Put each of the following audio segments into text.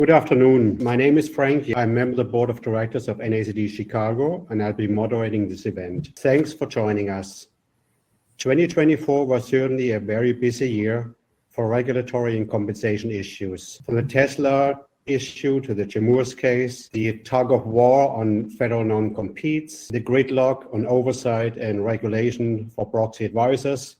Good afternoon. My name is Frank. I'm a member of the Board of Directors of NACD Chicago, and I'll be moderating this event. Thanks for joining us. 2024 was certainly a very busy year for regulatory and compensation issues. From the Tesla issue to the Chemours case, the tug of war on federal non-competes, the gridlock on oversight and regulation for proxy advisors,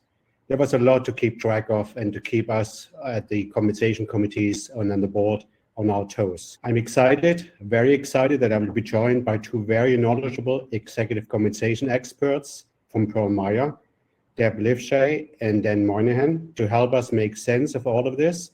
there was a lot to keep track of and to keep us at the compensation committees and on the board on our toes. I'm excited, very excited that I will be joined by two very knowledgeable executive compensation experts from Pearl Meyer, Deb and Dan Moynihan, to help us make sense of all of this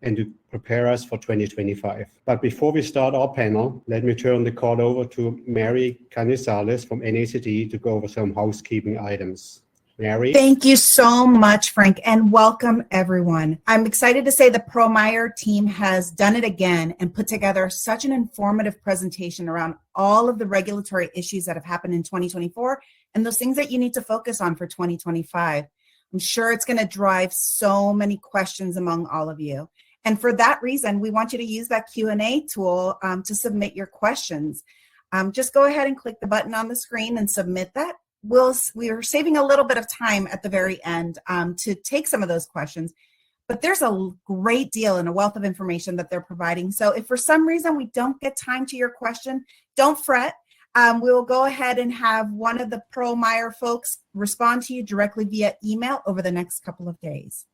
and to prepare us for 2025. But before we start our panel, let me turn the call over to Mary Canizales from NACD to go over some housekeeping items. Mary? Thank you so much, Frank, and welcome everyone. I'm excited to say the Pearl Meyer team has done it again and put together such an informative presentation around all of the regulatory issues that have happened in 2024 and those things that you need to focus on for 2025. I'm sure it's going to drive so many questions among all of you. And for that reason, we want you to use that Q&A tool to submit your questions. Just go ahead and click the button on the screen and submit that. We are saving a little bit of time at the very end to take some of those questions, but there's a great deal and a wealth of information that they're providing. So if for some reason we don't get time to your question, don't fret. We will go ahead and have one of the Pearl Meyer folks respond to you directly via email over the next couple of days.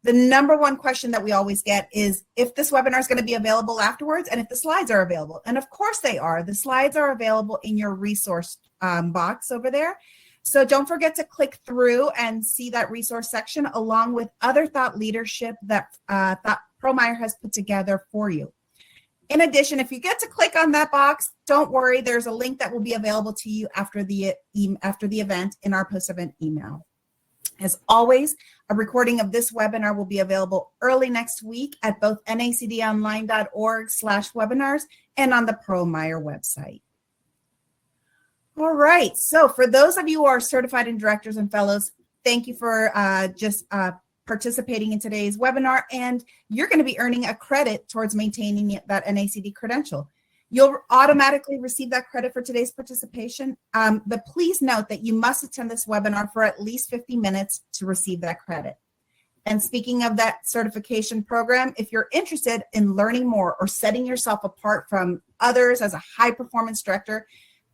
The number one question that we always get is if this webinar is going to be available afterwards and if the slides are available. And of course they are. The slides are available in your resource box over there. So don't forget to click through and see that resource section along with other thought leadership that Pearl Meyer has put together for you. In addition, if you get to click on that box, don't worry, there's a link that will be available to you after the event in our post-event email. As always, a recording of this webinar will be available early next week at both nacdonline.org/webinars and on the Pearl Meyer website. All right, so for those of you who are certified in directors and fellows, thank you for participating in today's webinar, and you're going to be earning a credit towards maintaining that NACD credential. You'll automatically receive that credit for today's participation, but please note that you must attend this webinar for at least 50 minutes to receive that credit. And speaking of that certification program, if you're interested in learning more or setting yourself apart from others as a high-performance director,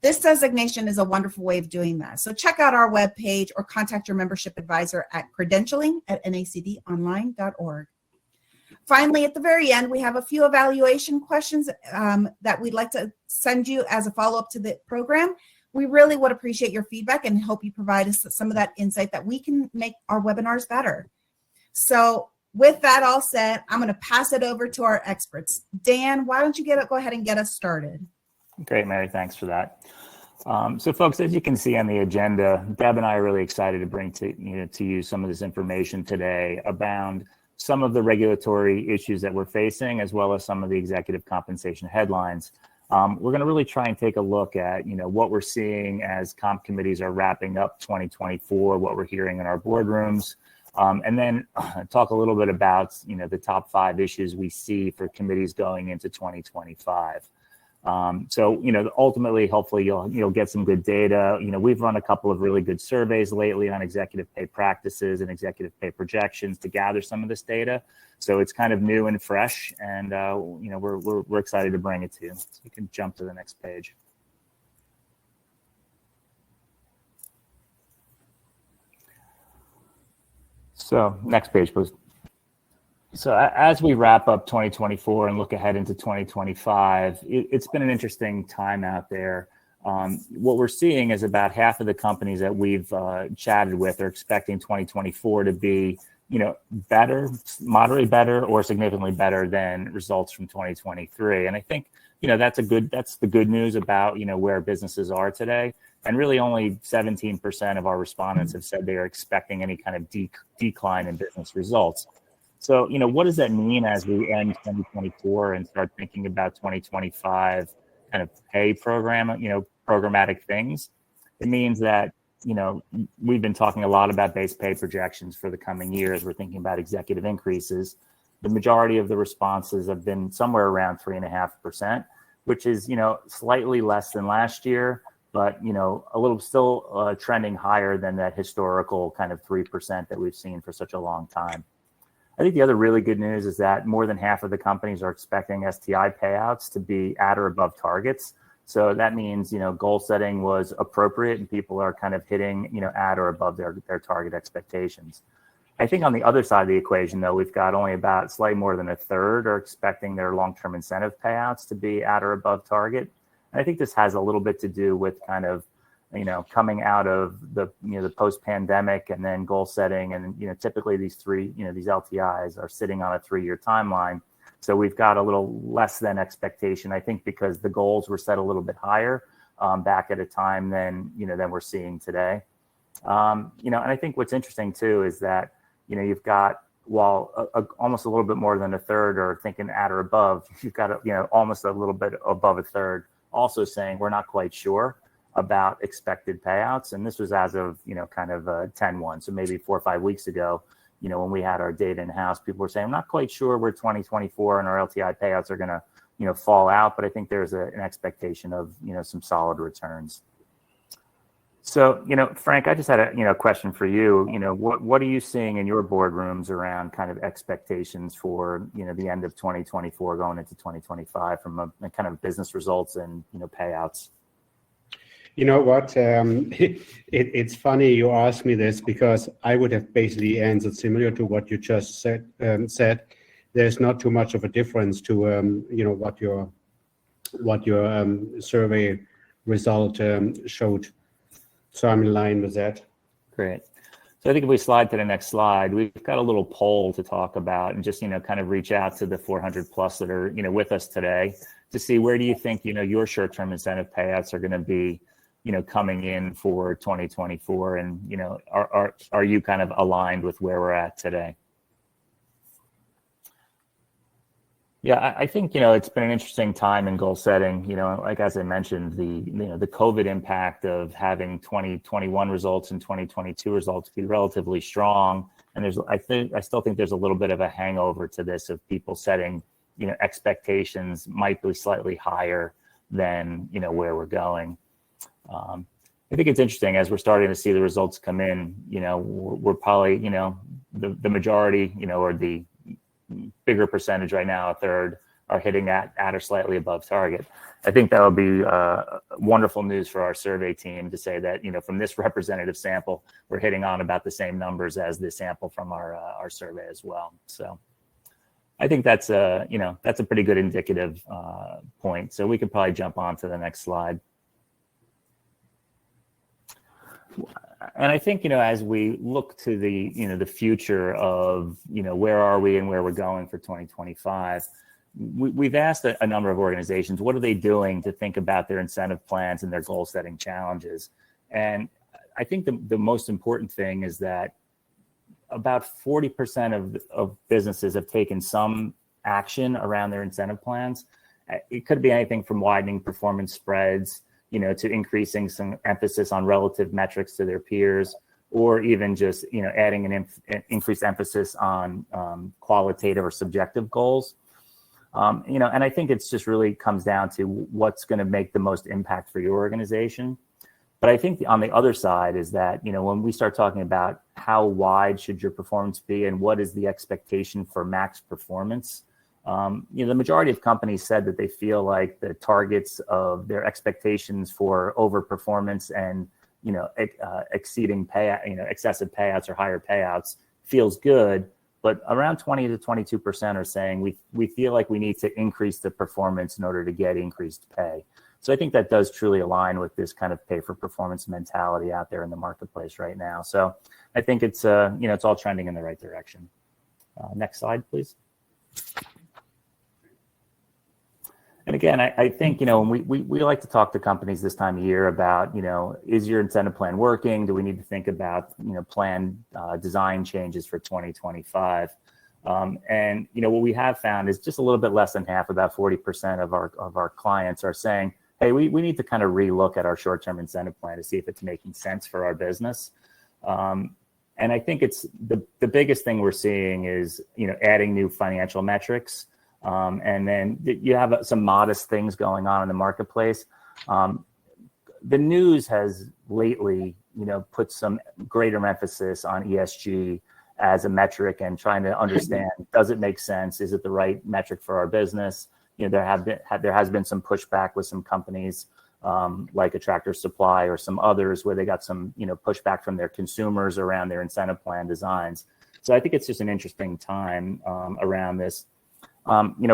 this designation is a wonderful way of doing that. So check out our webpage or contact your membership advisor at credentialing@nacdonline.org. Finally, at the very end, we have a few evaluation questions that we'd like to send you as a follow-up to the program. We really would appreciate your feedback and hope you provide us some of that insight that we can make our webinars better. So with that all said, I'm going to pass it over to our experts. Dan, why don't you go ahead and get us started? Great, Mary. Thanks for that. So folks, as you can see on the agenda, Deb and I are really excited to bring to you some of this information today about some of the regulatory issues that we're facing, as well as some of the executive compensation headlines. We're going to really try and take a look at, what we're seeing as comp committees are wrapping up 2024, what we're hearing in our boardrooms, and then talk a little bit about, the top 5 issues we see for committees going into 2025. So, ultimately, hopefully you'll get some good data. We've run a couple of really good surveys lately on executive pay practices and executive pay projections to gather some of this data. So it's kind of new and fresh, and we're excited to bring it to you. So you can jump to the next page. So next page, please. So as we wrap up 2024 and look ahead into 2025, it's been an interesting time out there. What we're seeing is about half of the companies that we've chatted with are expecting 2024 to be, better, moderately better, or significantly better than results from 2023. And I think, that's the good news about, where businesses are today. And really only 17% of our respondents have said they are expecting any kind of decline in business results. So, what does that mean as we end 2024 and start thinking about 2025 kind of pay programmatic things? It means that, we've been talking a lot about base pay projections for the coming years. We're thinking about executive increases. the majority of the responses have been somewhere around 3.5%, which is, slightly less than last year, but, a little still trending higher than that historical kind of 3% that we've seen for such a long time. I think the other really good news is that more than half of the companies are expecting STI payouts to be at or above targets. So that means, goal setting was appropriate and people are kind of hitting, at or above their target expectations. I think on the other side of the equation, though, we've got only about slightly more than a third are expecting their long-term incentive payouts to be at or above target. And I think this has a little bit to do with kind of, coming out of the post-pandemic and then goal setting. And, typically these these LTIs are sitting on a 3-year timeline. So we've got a little less than expectation, I think, because the goals were set a little bit higher back at a time than we're seeing today. And I think what's interesting too is that, you've got, while almost a little bit more than a third are thinking at or above, you've got, almost a little bit above a third also saying we're not quite sure about expected payouts. And this was as of, kind of 10-1. So maybe 4 or 5 weeks ago, when we had our data in-house, people were saying, I'm not quite sure where 2024 and our LTI payouts are going to, fall out, but I think there's an expectation of, some solid returns. So, Frank, I just had a question for you. What are you seeing in your boardrooms around kind of expectations for, the end of 2024 going into 2025 from a kind of business results and, payouts? You know what? It's funny you ask me this because I would have basically answered similar to what you just said. There's not too much of a difference to what your survey result showed. So I'm in line with that. Great. So I think if we slide to the next slide, we've got a little poll to talk about and just, kind of reach out to the 400 plus that are, with us today to see where do you think, your short-term incentive payouts are going to be, coming in for 2024. And, are you kind of aligned with where we're at today? Yeah, I think, it's been an interesting time in goal setting, like, as I mentioned, the COVID impact of having 2021 results and 2022 results be relatively strong. And I still think there's a little bit of a hangover to this of people setting, expectations might be slightly higher than, where we're going. I think it's interesting as we're starting to see the results come in, we're probably, the majority, or the bigger percentage right now, a third, are hitting at or slightly above target. I think that would be wonderful news for our survey team to say that, from this representative sample, we're hitting on about the same numbers as the sample from our survey as well. So I think that's a pretty good indicative point. So we could probably jump on to the next slide. And I think, as we look to the future of, where are we and where we're going for 2025, we've asked a number of organizations, what are they doing to think about their incentive plans and their goal setting challenges? And I think the most important thing is that about 40% of businesses have taken some action around their incentive plans. It could be anything from widening performance spreads, to increasing some emphasis on relative metrics to their peers, or even just, adding an increased emphasis on qualitative or subjective goals. And I think it's just really comes down to what's going to make the most impact for your organization. But I think on the other side is that, when we start talking about how wide should your performance be and what is the expectation for max performance, the majority of companies said that they feel like the targets of their expectations for overperformance and, exceeding excessive payouts or higher payouts feels good. But around 20 to 22% are saying we feel like we need to increase the performance in order to get increased pay. So I think that does truly align with this kind of pay for performance mentality out there in the marketplace right now. So I think it's it's all trending in the right direction. Next slide, please. And again, I think, when we like to talk to companies this time of year about, is your incentive plan working? Do we need to think about, plan design changes for 2025? And, what we have found is just a little bit less than half, about 40% of our clients are saying, hey, we need to kind of relook at our short-term incentive plan to see if it's making sense for our business. And I think it's the biggest thing we're seeing is, adding new financial metrics. And then you have some modest things going on in the marketplace. The news has lately, put some greater emphasis on ESG as a metric and trying to understand, does it make sense? Is it the right metric for our business? There has been some pushback with some companies like a Tractor Supply or some others where they got some, pushback from their consumers around their incentive plan designs. So I think it's just an interesting time around this.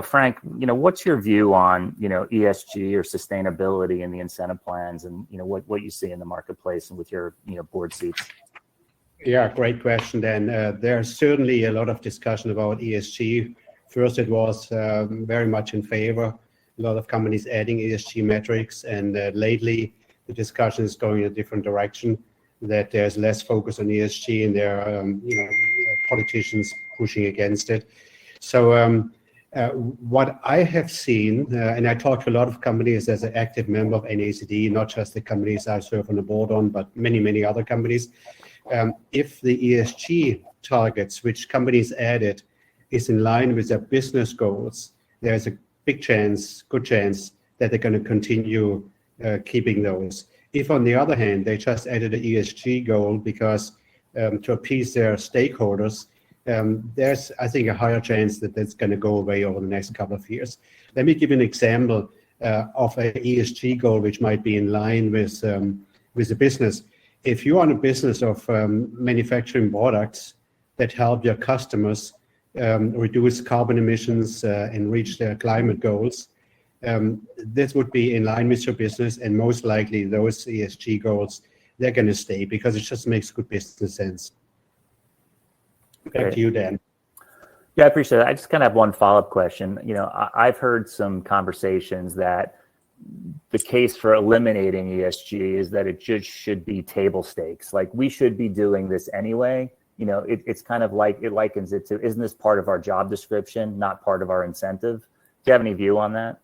Frank, what's your view on, ESG or sustainability in the incentive plans and, what you see in the marketplace and with your, board seats? Yeah, great question, Dan. There's certainly a lot of discussion about ESG. First, it was very much in favor. A lot of companies adding ESG metrics, and lately the discussion is going in a different direction, that there's less focus on ESG and there are politicians pushing against it. So what I have seen, and I talk to a lot of companies as an active member of NACD, not just the companies I serve on the board on, but many, many other companies. If the ESG targets which companies added is in line with their business goals, there's a good chance that they're going to continue keeping those. If, on the other hand, they just added an ESG goal because to appease their stakeholders, there's, I think, a higher chance that that's going to go away over the next couple of years. Let me give you an example of an ESG goal which might be in line with the business. If you're on a business of manufacturing products that help your customers reduce carbon emissions and reach their climate goals, this would be in line with your business, and most likely those ESG goals, they're going to stay because it just makes good business sense. Back to you, Dan. Yeah, I appreciate it. I just kind of have one follow-up question. I've heard some conversations that the case for eliminating ESG is that it just should be table stakes. Like, we should be doing this anyway. It's kind of like, it likens it to, isn't this part of our job description, not part of our incentive? Do you have any view on that?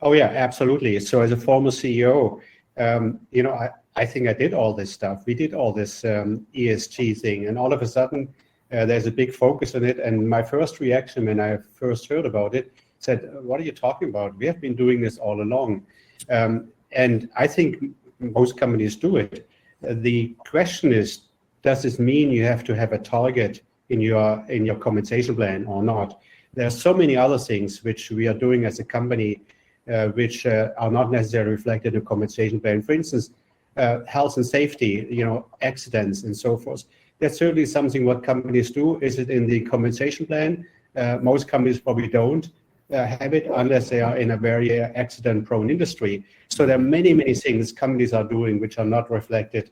Oh, yeah, absolutely. So as a former CEO, I think I did all this stuff. We did all this ESG thing, and all of a sudden there's a big focus on it. And my first reaction when I first heard about it said, what are you talking about? We have been doing this all along. And I think most companies do it. The question is, does this mean you have to have a target in your compensation plan or not? There are so many other things which we are doing as a company which are not necessarily reflected in the compensation plan. For instance, health and safety, accidents and so forth. That's certainly something what companies do. Is it in the compensation plan? Most companies probably don't have it unless they are in a very accident-prone industry. So there are many, many things companies are doing which are not reflected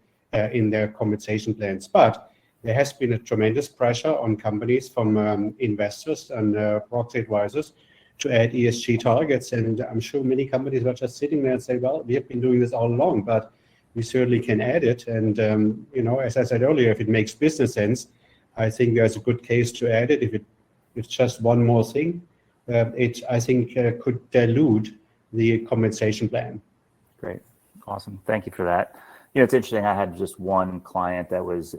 in their compensation plans. But there has been a tremendous pressure on companies from investors and proxy advisors to add ESG targets. And I'm sure many companies are just sitting there and say, well, we have been doing this all along, but we certainly can add it. And, as I said earlier, if it makes business sense, I think there's a good case to add it. If it's just one more thing, it, I think, could dilute the compensation plan. Great. Awesome. Thank you for that. It's interesting. I had just one client that was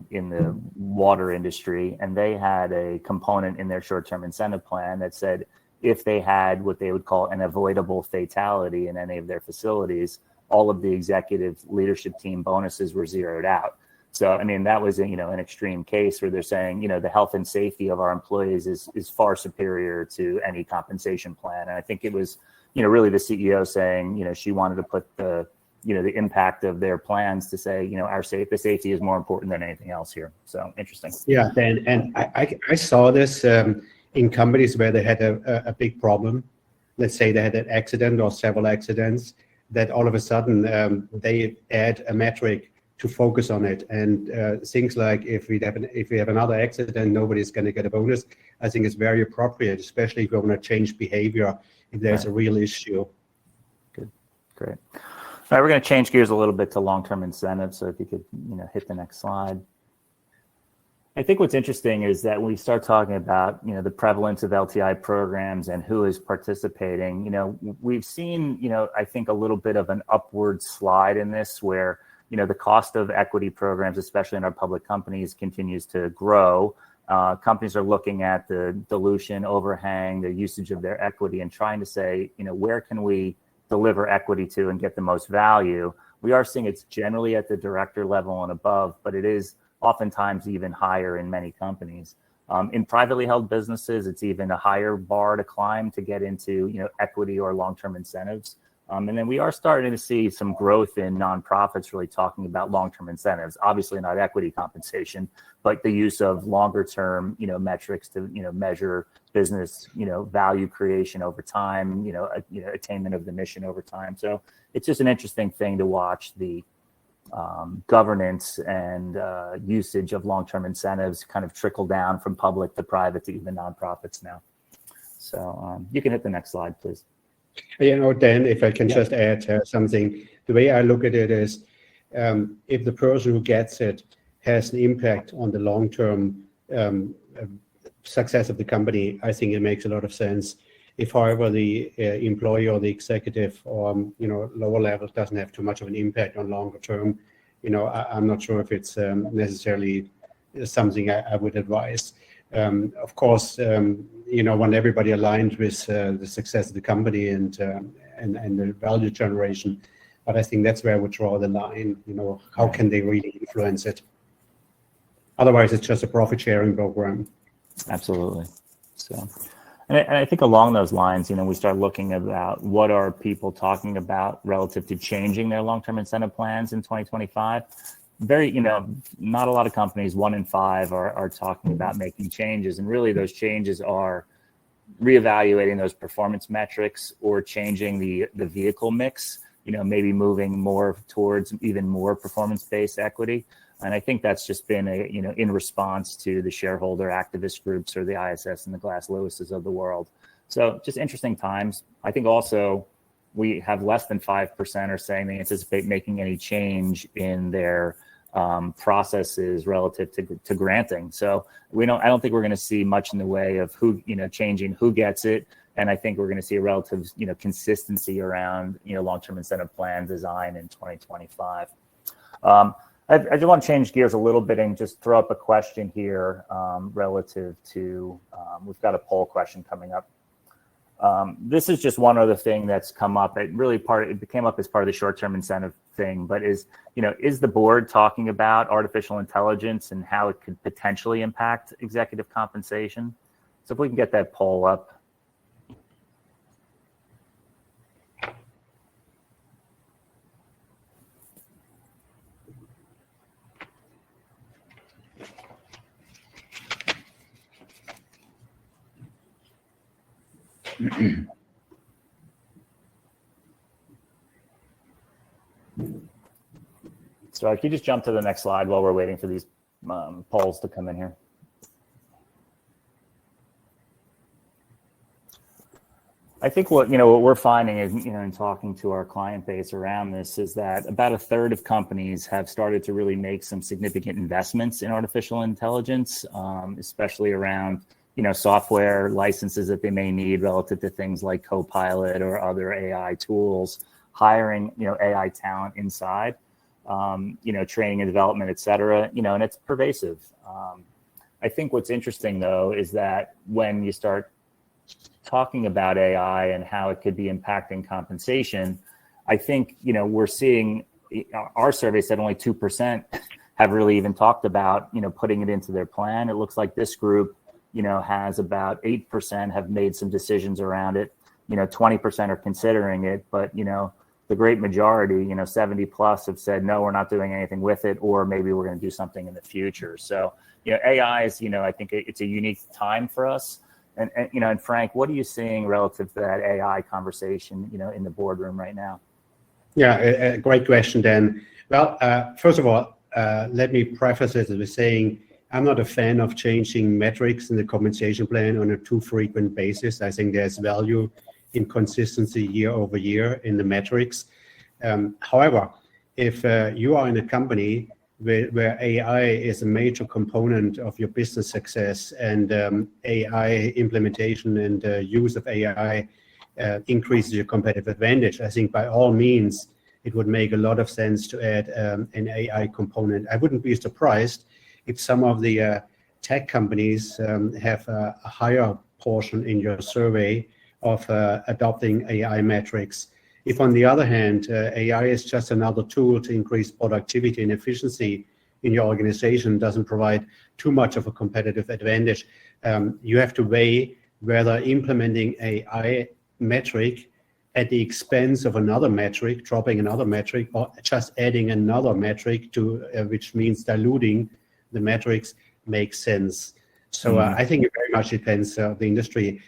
in the water industry, and they had a component in their short-term incentive plan that said if they had what they would call an avoidable fatality in any of their facilities, all of the executive leadership team bonuses were zeroed out. So, I mean, that was, an extreme case where they're saying, the health and safety of our employees is far superior to any compensation plan. And I think it was, really the CEO saying, she wanted to put the impact of their plans to say, the safety is more important than anything else here. So interesting. Yeah, and I saw this in companies where they had a big problem. Let's say they had an accident or several accidents, that all of a sudden they add a metric to focus on it. And things like if we have another accident, nobody's going to get a bonus. I think it's very appropriate, especially if we want to change behavior, if there's a real issue. Good, great. All right, we're going to change gears a little bit to long-term incentives. So if you could, hit the next slide. I think what's interesting is that when we start talking about, the prevalence of LTI programs and who is participating, we've seen, I think a little bit of an upward slide in this where, the cost of equity programs, especially in our public companies, continues to grow. Companies are looking at the dilution overhang, the usage of their equity, and trying to say, where can we deliver equity to and get the most value? We are seeing it's generally at the director level and above, but it is oftentimes even higher in many companies. In privately held businesses, it's even a higher bar to climb to get into, equity or long-term incentives. And then we are starting to see some growth in nonprofits really talking about long-term incentives, obviously not equity compensation, but the use of longer-term, metrics to, measure business, value creation over time, attainment of the mission over time. So it's just an interesting thing to watch the governance and usage of long-term incentives kind of trickle down from public to private to even nonprofits now. So you can hit the next slide, please. Dan, if I can just add something, the way I look at it is if the person who gets it has an impact on the long-term success of the company, I think it makes a lot of sense. If, however, the employee or the executive or lower level doesn't have too much of an impact on longer term, I'm not sure if it's necessarily something I would advise. Of course, when everybody aligned with the success of the company and the value generation, but I think that's where I would draw the line. How can they really influence it? Otherwise, it's just a profit sharing program. Absolutely. So. And I think along those lines, we start looking about what are people talking about relative to changing their long-term incentive plans in 2025. Not a lot of companies, 1 in 5 are talking about making changes. And really those changes are reevaluating those performance metrics or changing the vehicle mix, maybe moving more towards even more performance-based equity. And I think that's just been in response to the shareholder activist groups or the ISS and the Glass Lewis's of the world. So just interesting times. I think also we have less than 5% are saying they anticipate making any change in their processes relative to granting. So I don't think we're going to see much in the way of who, changing who gets it. And I think we're going to see a relative, consistency around, long-term incentive plan design in 2025. I just want to change gears a little bit and just throw up a question here relative to, we've got a poll question coming up. This is just one other thing that's come up. It came up as part of the short-term incentive thing, but is the board talking about artificial intelligence and how it could potentially impact executive compensation? So if we can get that poll up. So if you just jump to the next slide while we're waiting for these polls to come in here. I think what we're finding is, in talking to our client base around this is that about 1/3 of companies have started to really make some significant investments in artificial intelligence, especially around software licenses that they may need relative to things like Copilot or other AI tools, hiring, AI talent inside, training and development, et cetera, and it's pervasive. I think what's interesting, though, is that when you start talking about AI and how it could be impacting compensation, I think, we're seeing our survey said only 2% have really even talked about, putting it into their plan. It looks like this group, has about 8% have made some decisions around it. 20% are considering it, but, the great majority, 70 plus have said, no, we're not doing anything with it, or maybe we're going to do something in the future. So, AI is, I think it's a unique time for us. And Frank, what are you seeing relative to that AI conversation, in the boardroom right now? Yeah, a great question, Dan. Well, first of all, let me preface it with saying I'm not a fan of changing metrics in the compensation plan on a too frequent basis. I think there's value in consistency year over year in the metrics. However, if you are in a company where AI is a major component of your business success and AI implementation and use of AI increases your competitive advantage, I think by all means it would make a lot of sense to add an AI component. I wouldn't be surprised if some of the tech companies have a higher portion in your survey of adopting AI metrics. If, on the other hand, AI is just another tool to increase productivity and efficiency in your organization, doesn't provide too much of a competitive advantage, you have to weigh whether implementing AI metric at the expense of another metric, dropping another metric, or just adding another metric to which means diluting the metrics makes sense. So I think it very much depends on the industry.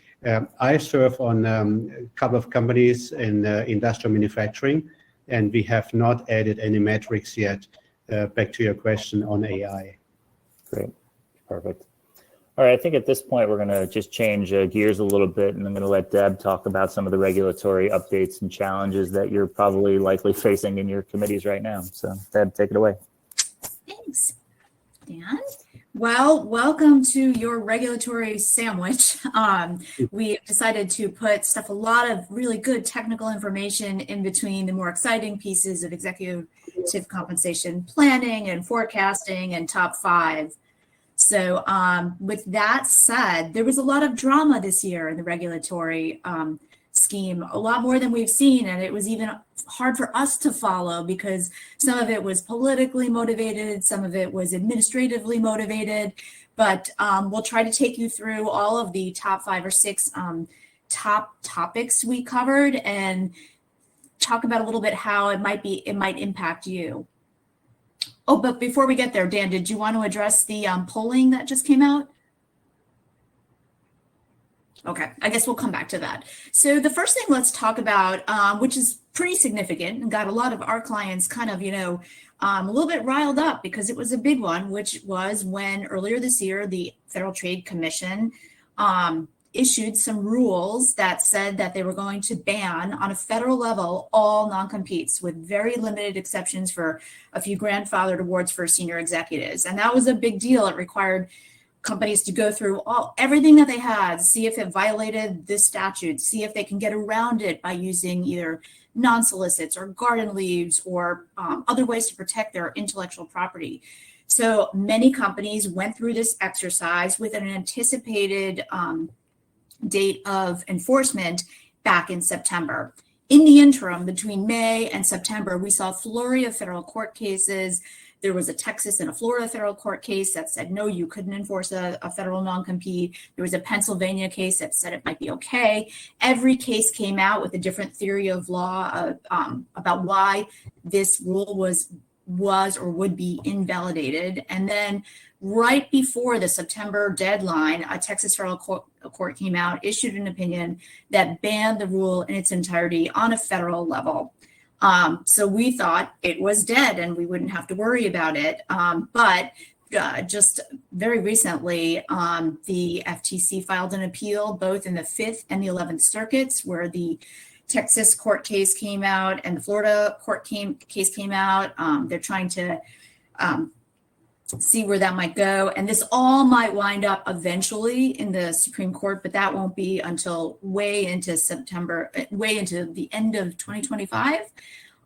I serve on a couple of companies in industrial manufacturing, and we have not added any metrics yet. Back to your question on AI. Great, perfect. All right, I think at this point we're going to just change gears a little bit, and I'm going to let Deb talk about some of the regulatory updates and challenges that you're probably likely facing in your committees right now. So Deb, take it away. Thanks, Dan. Well, welcome to your regulatory sandwich. We decided to put a lot of really good technical information in between the more exciting pieces of executive compensation planning and forecasting and top 5. So with that said, there was a lot of drama this year in the regulatory scheme, a lot more than we've seen, and it was even hard for us to follow because some of it was politically motivated, some of it was administratively motivated, but we'll try to take you through all of the top 5 or 6 top topics we covered and talk about a little bit how it might impact you. Oh, but before we get there, Dan, did you want to address the polling that just came out? Okay, I guess we'll come back to that. So the first thing let's talk about, which is pretty significant and got a lot of our clients kind of, a little bit riled up because it was a big one, which was when earlier this year, the Federal Trade Commission issued some rules that said that they were going to ban on a federal level all non-competes with very limited exceptions for a few grandfathered awards for senior executives. And that was a big deal. It required companies to go through everything that they had, see if it violated this statute, see if they can get around it by using either non-solicits or garden leaves or other ways to protect their intellectual property. So many companies went through this exercise with an anticipated date of enforcement back in September. In the interim, between May and September, we saw a flurry of federal court cases. There was a Texas and a Florida federal court case that said, no, you couldn't enforce a federal non-compete. There was a Pennsylvania case that said it might be okay. Every case came out with a different theory of law about why this rule was or would be invalidated. And then right before the September deadline, a Texas federal court came out, issued an opinion that banned the rule in its entirety on a federal level. So we thought it was dead and we wouldn't have to worry about it. But just very recently, the FTC filed an appeal both in the 5th and the 11th circuits where the Texas court case came out and the Florida court case came out. They're trying to see where that might go. And this all might wind up eventually in the Supreme Court, but that won't be until way into the end of 2025.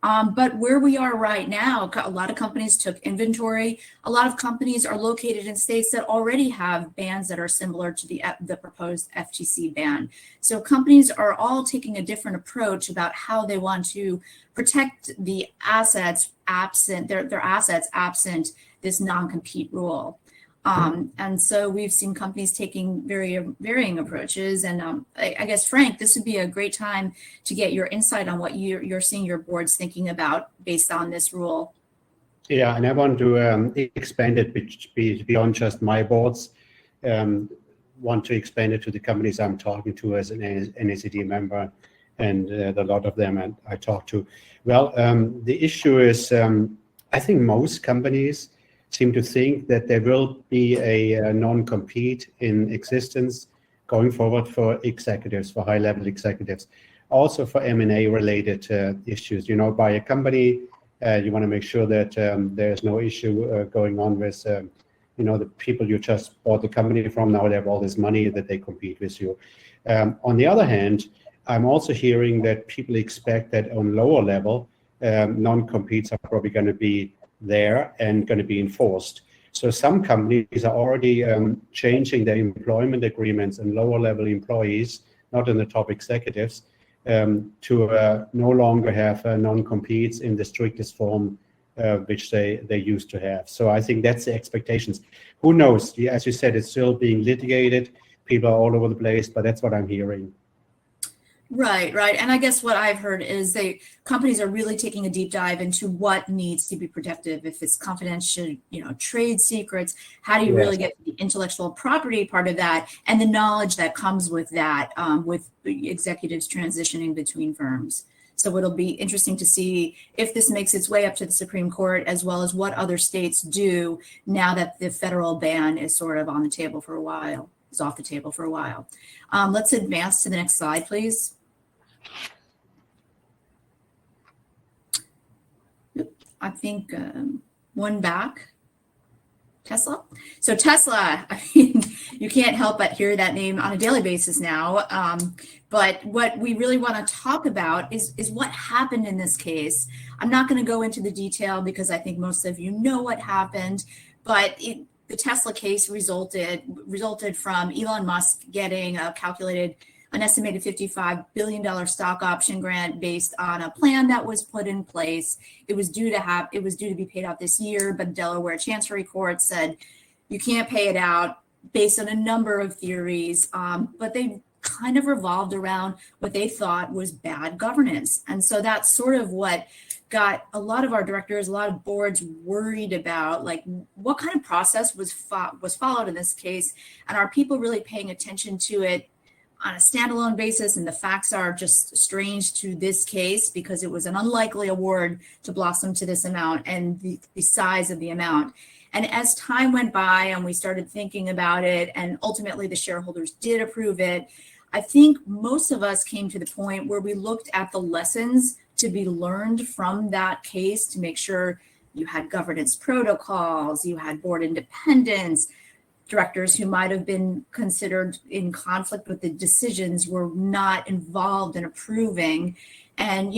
But where we are right now, a lot of companies took inventory. A lot of companies are located in states that already have bans that are similar to the proposed FTC ban. So companies are all taking a different approach about how they want to protect the assets absent their assets absent this non-compete rule. And so we've seen companies taking very varying approaches. And I guess, Frank, this would be a great time to get your insight on what you're seeing your boards thinking about based on this rule. Yeah, and I want to expand it beyond just my boards. Want to expand it to the companies I'm talking to as an NACD member and a lot of them I talk to. Well, the issue is I think most companies seem to think that there will be a non-compete in existence going forward for executives, for high-level executives, also for M&A related issues. By a company, you want to make sure that there's no issue going on with, the people you just bought the company from. Now they have all this money that they compete with you. On the other hand, I'm also hearing that people expect that on lower level, non-competes are probably going to be there and going to be enforced. So some companies are already changing their employment agreements and lower level employees, not in the top executives, to no longer have non-competes in the strictest form which they used to have. So I think that's the expectations. Who knows? As you said, it's still being litigated. People are all over the place, but that's what I'm hearing. Right. And I guess what I've heard is companies are really taking a deep dive into what needs to be protective. If it's confidential, trade secrets, how do you really get the intellectual property part of that and the knowledge that comes with that, with executives transitioning between firms. So it'll be interesting to see if this makes its way up to the Supreme Court, as well as what other states do now that the federal ban is sort of on the table for a while. Is off the table for a while. Let's advance to the next slide, please. I think one back. Tesla. So Tesla, I mean, you can't help but hear that name on a daily basis now. But what we really want to talk about is what happened in this case. I'm not going to go into the detail because I think most of you know what happened, but the Tesla case resulted from Elon Musk getting an estimated $55 billion stock option grant based on a plan that was put in place. It was due to be paid out this year, but Delaware Chancery Court said you can't pay it out based on a number of theories, but they kind of revolved around what they thought was bad governance. And so that's sort of what got a lot of our directors, a lot of boards worried about, like, what kind of process was followed in this case, and are people really paying attention to it on a standalone basis? And the facts are just strange to this case because it was an unlikely award to blossom to this amount and the size of the amount. And as time went by and we started thinking about it, and ultimately the shareholders did approve it, I think most of us came to the point where we looked at the lessons to be learned from that case to make sure you had governance protocols, you had board independence, directors who might have been considered in conflict with the decisions were not involved in approving. And,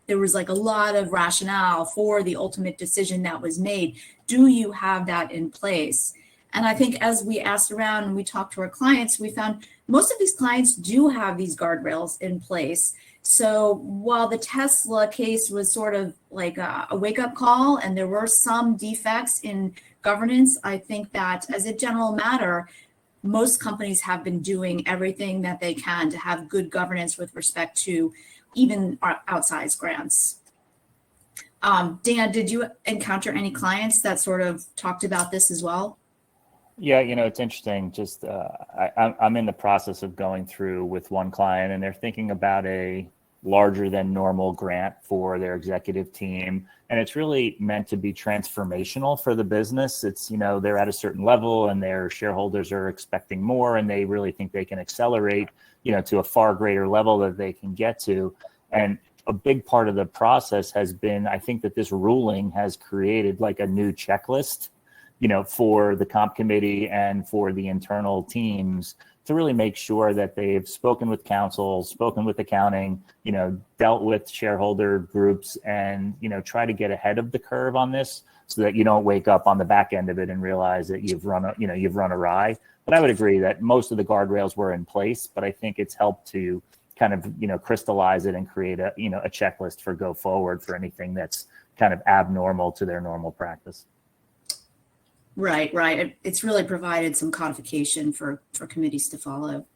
there was like a lot of rationale for the ultimate decision that was made. Do you have that in place? And I think as we asked around and we talked to our clients, we found most of these clients do have these guardrails in place. So while the Tesla case was sort of like a wake-up call and there were some defects in governance, I think that as a general matter, most companies have been doing everything that they can to have good governance with respect to even outsized grants. Dan, did you encounter any clients that sort of talked about this as well? Yeah, it's interesting. Just I'm in the process of going through with one client, and they're thinking about a larger than normal grant for their executive team. And it's really meant to be transformational for the business. It's, they're at a certain level and their shareholders are expecting more, and they really think they can accelerate, to a far greater level that they can get to. And a big part of the process has been, I think that this ruling has created like a new checklist, for the comp committee and for the internal teams to really make sure that they've spoken with counsel, spoken with accounting, dealt with shareholder groups, and, try to get ahead of the curve on this so that you don't wake up on the back end of it and realize that you've run awry. But I would agree that most of the guardrails were in place, but I think it's helped to kind of, crystallize it and create a checklist for go forward for anything that's kind of abnormal to their normal practice. Right. It's really provided some codification for committees to follow.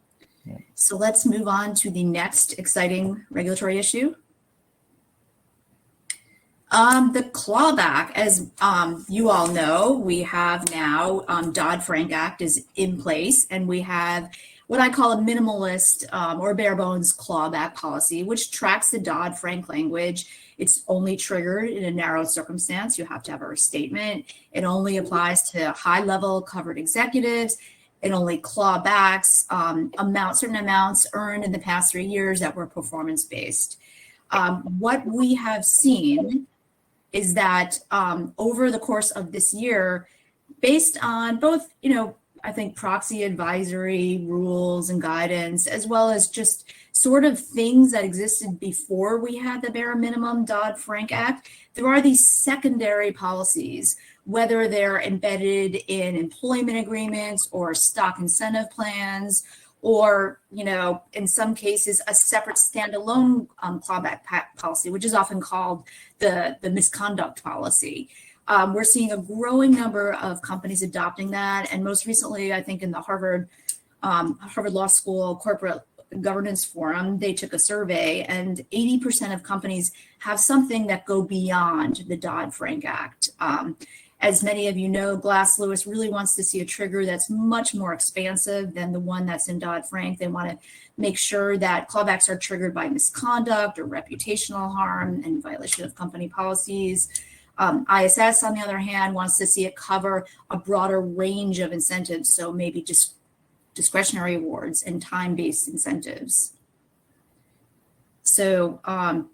Yeah. So let's move on to the next exciting regulatory issue. The clawback, as you all know, we have now Dodd-Frank Act is in place, and we have what I call a minimalist or bare bones clawback policy, which tracks the Dodd-Frank language. It's only triggered in a narrow circumstance. You have to have a restatement. It only applies to high-level covered executives. It only clawbacks certain amounts earned in the past 3 years that were performance-based. What we have seen is that over the course of this year, based on both, I think, proxy advisory rules and guidance, as well as just sort of things that existed before we had the bare minimum Dodd-Frank Act. There are these secondary policies, whether they're embedded in employment agreements or stock incentive plans, or, in some cases, a separate standalone clawback policy, which is often called the misconduct policy. We're seeing a growing number of companies adopting that. And most recently, I think in the Harvard Law School Corporate Governance Forum, they took a survey, and 80% of companies have something that go beyond the Dodd-Frank Act. As many of you know, Glass Lewis really wants to see a trigger that's much more expansive than the one that's in Dodd-Frank. They want to make sure that clawbacks are triggered by misconduct or reputational harm and violation of company policies. ISS, on the other hand, wants to see it cover a broader range of incentives, so maybe just discretionary awards and time-based incentives. So,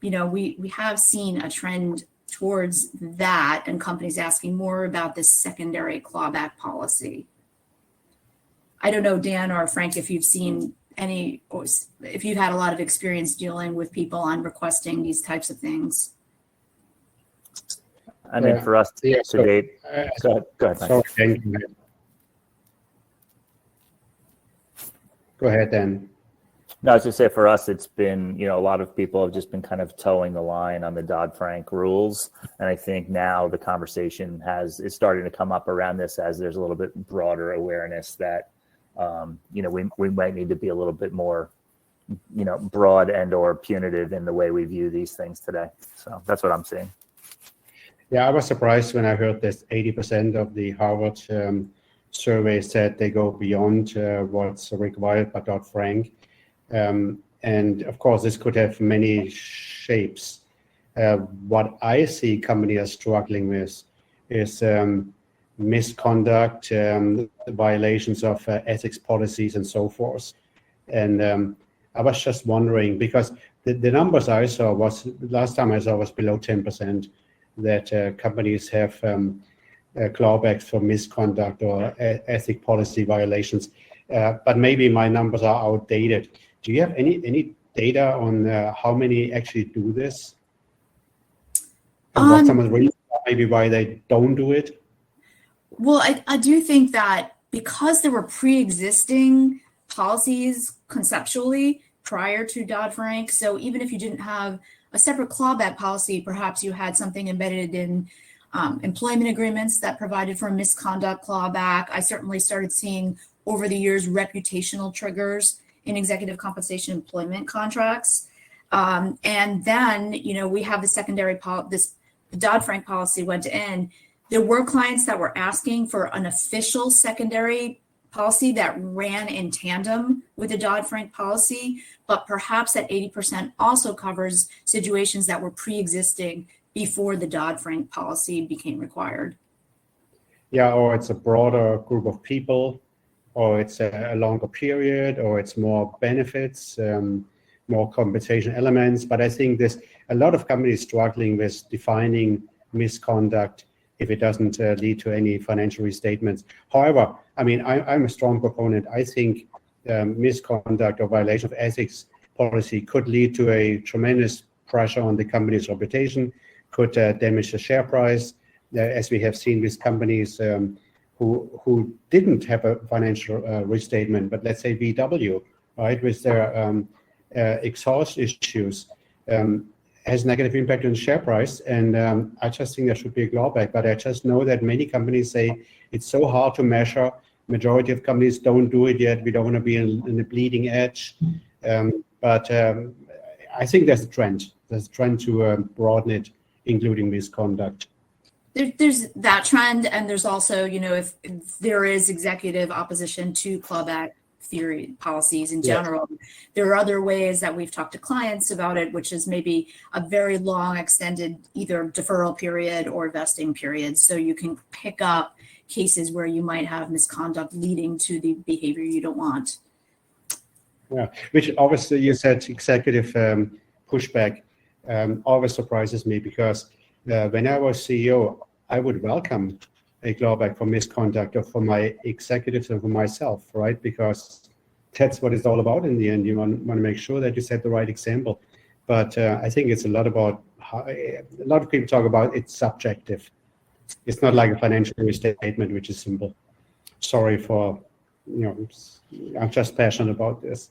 we have seen a trend towards that, and companies asking more about this secondary clawback policy. I don't know, Dan or Frank, if you've seen any, or if you've had a lot of experience dealing with people on requesting these types of things. I mean, for us to date, go ahead. Sorry, go ahead, Dan. No, I was just say for us, it's been, a lot of people have just been kind of towing the line on the Dodd-Frank rules. And I think now the conversation is starting to come up around this as there's a little bit broader awareness that, we might need to be a little bit more, broad and or punitive in the way we view these things today. So that's what I'm seeing. Yeah, I was surprised when I heard this 80% of the Harvard survey said they go beyond what's required by Dodd-Frank. And of course, this could have many shapes. What I see companies are struggling with is misconduct, violations of ethics policies, and so forth. And I was just wondering, because the numbers I saw last time I saw was below 10%, that companies have clawbacks for misconduct or ethic policy violations. But maybe my numbers are outdated. Do you have any data on how many actually do this? And what some of the reasons are, maybe why they don't do it? Well, I do think that because there were pre-existing policies conceptually prior to Dodd-Frank, so even if you didn't have a separate clawback policy, perhaps you had something embedded in employment agreements that provided for a misconduct clawback. I certainly started seeing over the years reputational triggers in executive compensation employment contracts. And then, we have the secondary the Dodd-Frank policy went in. There were clients that were asking for an official secondary policy that ran in tandem with the Dodd-Frank policy, but perhaps that 80% also covers situations that were pre-existing before the Dodd-Frank policy became required. Yeah, or it's a broader group of people, or it's a longer period, or it's more benefits, more compensation elements. But I think there's a lot of companies struggling with defining misconduct if it doesn't lead to any financial restatements. However, I mean, I'm a strong proponent. I think misconduct or violation of ethics policy could lead to a tremendous pressure on the company's reputation, could damage the share price, as we have seen with companies who didn't have a financial restatement, but let's say VW, right, with their exhaust issues, has negative impact on the share price. And I just think there should be a clawback. But I just know that many companies say it's so hard to measure. Majority of companies don't do it yet. We don't want to be in the bleeding edge. But I think there's a trend. There's a trend to broaden it, including misconduct. There's that trend, and there's also, if there is executive opposition to clawback theory policies in general, there are other ways that we've talked to clients about it, which is maybe a very long extended either deferral period or vesting period. So you can pick up cases where you might have misconduct leading to the behavior you don't want. Yeah, which obviously you said executive pushback always surprises me, because when I was CEO, I would welcome a clawback for misconduct or for my executives and for myself, right? Because that's what it's all about in the end. You want to make sure that you set the right example. But I think it's a lot about how, a lot of people talk about it's subjective. It's not like a financial restatement, which is simple. Sorry for, I'm just passionate about this.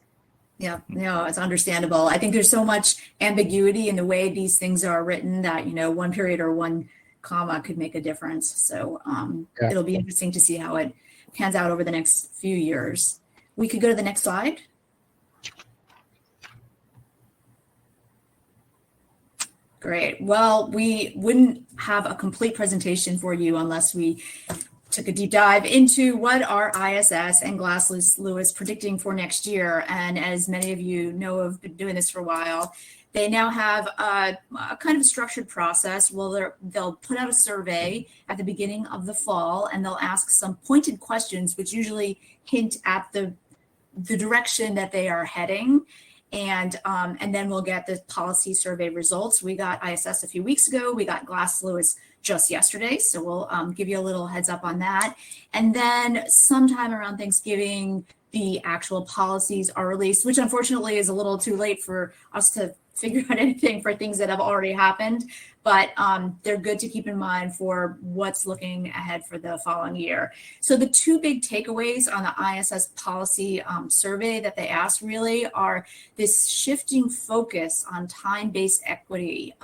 Yeah, no, it's understandable. I think there's so much ambiguity in the way these things are written that, one period or one comma could make a difference. So It'll be interesting to see how it pans out over the next few years. We could go to the next slide. Great. Well, we wouldn't have a complete presentation for you unless we took a deep dive into what are ISS and Glass Lewis predicting for next year. And as many of you know, have been doing this for a while, they now have a kind of structured process. Well, they'll put out a survey at the beginning of the fall, and they'll ask some pointed questions, which usually hint at the direction that they are heading. And then we'll get the policy survey results. We got ISS a few weeks ago. We got Glass Lewis just yesterday. So we'll give you a little heads up on that. And then sometime around Thanksgiving, the actual policies are released, which unfortunately is a little too late for us to figure out anything for things that have already happened. But they're good to keep in mind for what's looking ahead for the following year. So the two big takeaways on the ISS policy survey that they asked really are this shifting focus on time-based equity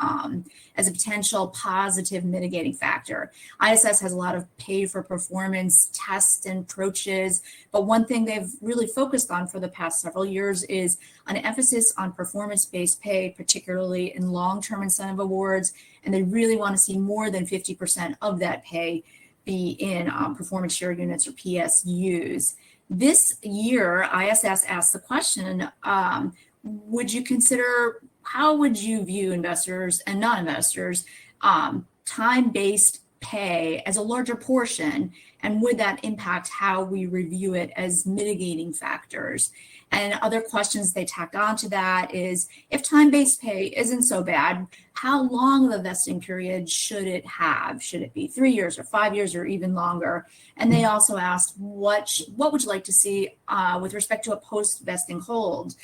as a potential positive mitigating factor. ISS has a lot of pay-for-performance tests and approaches, but one thing they've really focused on for the past several years is an emphasis on performance-based pay, particularly in long-term incentive awards. And they really want to see more than 50% of that pay be in performance share units or PSUs. This year, ISS asked the question, how would you view investors and non-investors time-based pay as a larger portion, and would that impact how we review it as mitigating factors? And other questions they tacked on to that is, if time-based pay isn't so bad, how long of a vesting period should it have? Should it be 3 years or 5 years or even longer? And they also asked, what would you like to see with respect to a post-vesting hold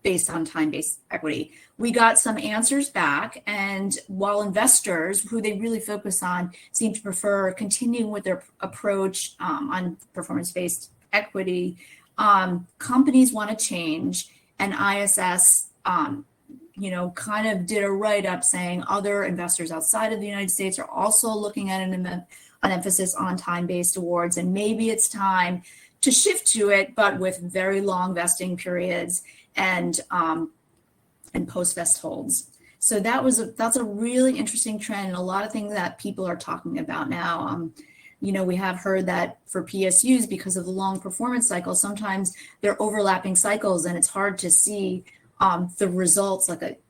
based on time-based equity? We got some answers back, and while investors, who they really focus on, seem to prefer continuing with their approach on performance-based equity, companies want to change, and ISS, kind of did a write-up saying other investors outside of the United States are also looking at an emphasis on time-based awards, and maybe it's time to shift to it, but with very long vesting periods and post-vest holds. So that's a really interesting trend, and a lot of things that people are talking about now. We have heard that for PSUs, because of the long performance cycle, sometimes they're overlapping cycles, and it's hard to see the results like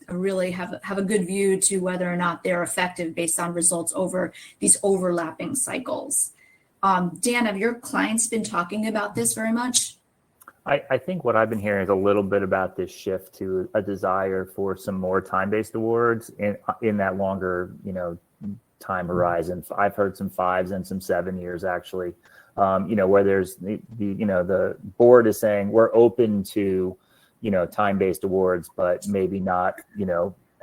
really have a good view to whether or not they're effective based on results over these overlapping cycles. Dan, have your clients been talking about this very much? I think what I've been hearing is a little bit about this shift to a desire for some more time-based awards in that longer, time horizon. I've heard some 5s and some 7 years actually, where there's the board is saying we're open to, time-based awards, but maybe not,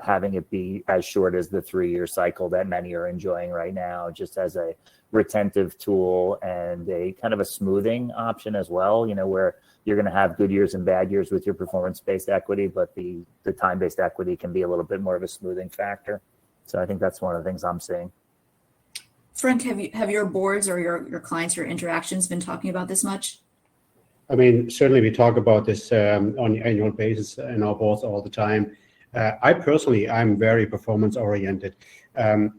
having it be as short as the 3-year cycle that many are enjoying right now, just as a retentive tool and a kind of a smoothing option as well, where you're going to have good years and bad years with your performance-based equity, but the time-based equity can be a little bit more of a smoothing factor. So I think that's one of the things I'm seeing. Frank, have your boards or your clients, your interactions been talking about this much? I mean, certainly we talk about this on an annual basis in our boards all the time. I'm very performance oriented. And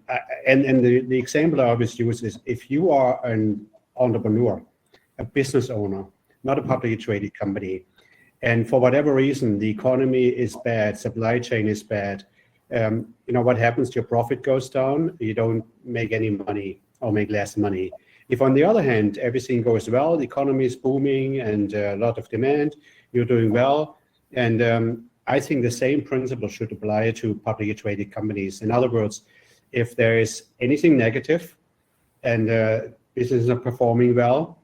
the example I always use is, if you are an entrepreneur, a business owner, not a publicly traded company, and for whatever reason, the economy is bad, supply chain is bad, what happens? Your profit goes down, you don't make any money or make less money. If on the other hand, everything goes well, the economy is booming and a lot of demand, you're doing well. And I think the same principle should apply to publicly traded companies. In other words, if there is anything negative and business is not performing well,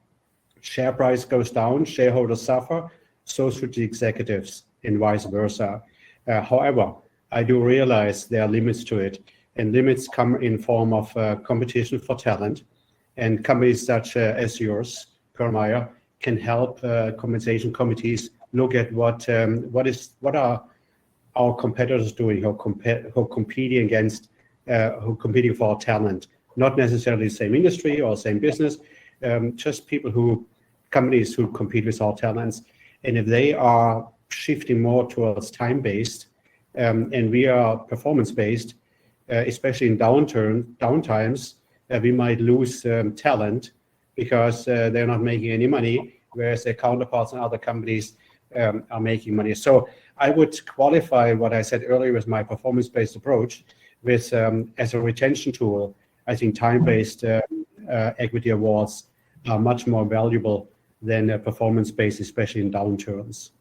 share price goes down, shareholders suffer, so should the executives, and vice versa. However, I do realize there are limits to it, and limits come in form of competition for talent, and companies such as yours, Perlmeyer, can help compensation committees look at what are our competitors doing, who competing against, who competing for talent, not necessarily the same industry or same business, just companies who compete with our talents. And if they are shifting more towards time-based, and we are performance-based, especially in downtimes, we might lose talent because they're not making any money, whereas their counterparts in other companies are making money. So I would qualify what I said earlier with my performance-based approach with as a retention tool. I think time-based equity awards are much more valuable than performance-based, especially in downturns.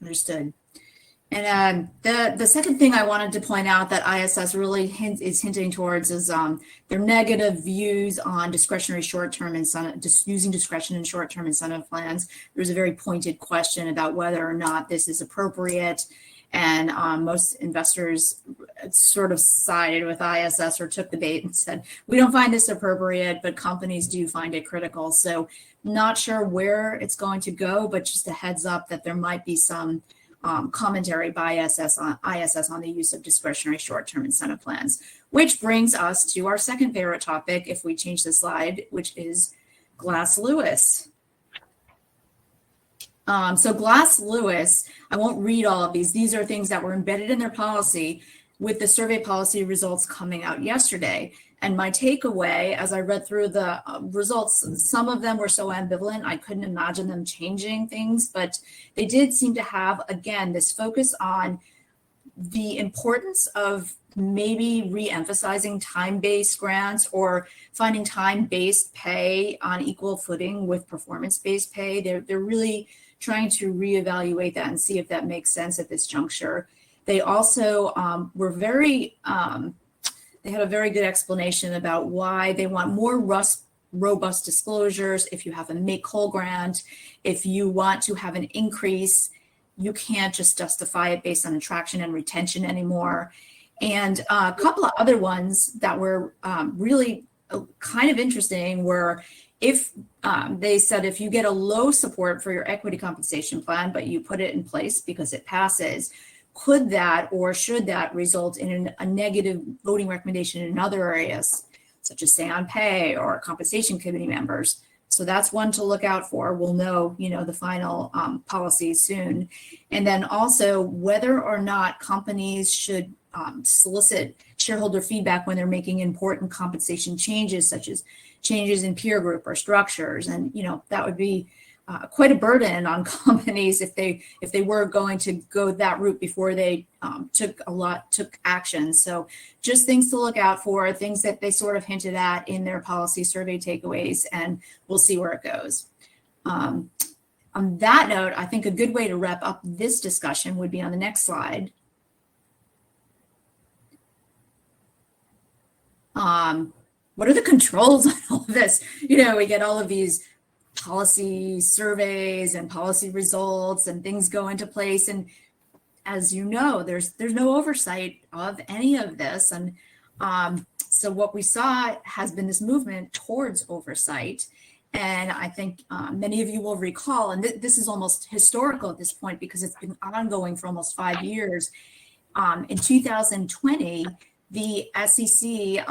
Understood. And the second thing I wanted to point out that ISS really is hinting towards is their negative views on discretionary short-term incentive, using discretion in short-term incentive plans. There's a very pointed question about whether or not this is appropriate. And most investors sort of sided with ISS or took the bait and said, we don't find this appropriate, but companies do find it critical. So not sure where it's going to go, but just a heads up that there might be some commentary by ISS on the use of discretionary short-term incentive plans, which brings us to our second favorite topic, if we change the slide, which is Glass Lewis. So Glass Lewis, I won't read all of these. These are things that were embedded in their policy with the survey policy results coming out yesterday. And my takeaway, as I read through the results, some of them were so ambivalent, I couldn't imagine them changing things, but they did seem to have, again, this focus on the importance of maybe re-emphasizing time-based grants or finding time-based pay on equal footing with performance-based pay. They're really trying to reevaluate that and see if that makes sense at this juncture. They also were very, they had a very good explanation about why they want more robust disclosures. If you have a make-whole grant, if you want to have an increase, you can't just justify it based on attraction and retention anymore. And a couple of other ones that were really kind of interesting were if they said if you get a low support for your equity compensation plan, but you put it in place because it passes, could that or should that result in a negative voting recommendation in other areas, such as say on pay or compensation committee members? So that's one to look out for. We'll know, the final policy soon. And then also whether or not companies should solicit shareholder feedback when they're making important compensation changes, such as changes in peer group or structures. And, that would be quite a burden on companies if they were going to go that route before they took action. So just things to look out for, things that they sort of hinted at in their policy survey takeaways, and we'll see where it goes. On that note, I think a good way to wrap up this discussion would be on the next slide. What are the controls on all of this? We get all of these policy surveys and policy results and things go into place. And as you know, there's no oversight of any of this. And so what we saw has been this movement towards oversight. And I think many of you will recall, and this is almost historical at this point because it's been ongoing for almost 5 years. In 2020, the SEC,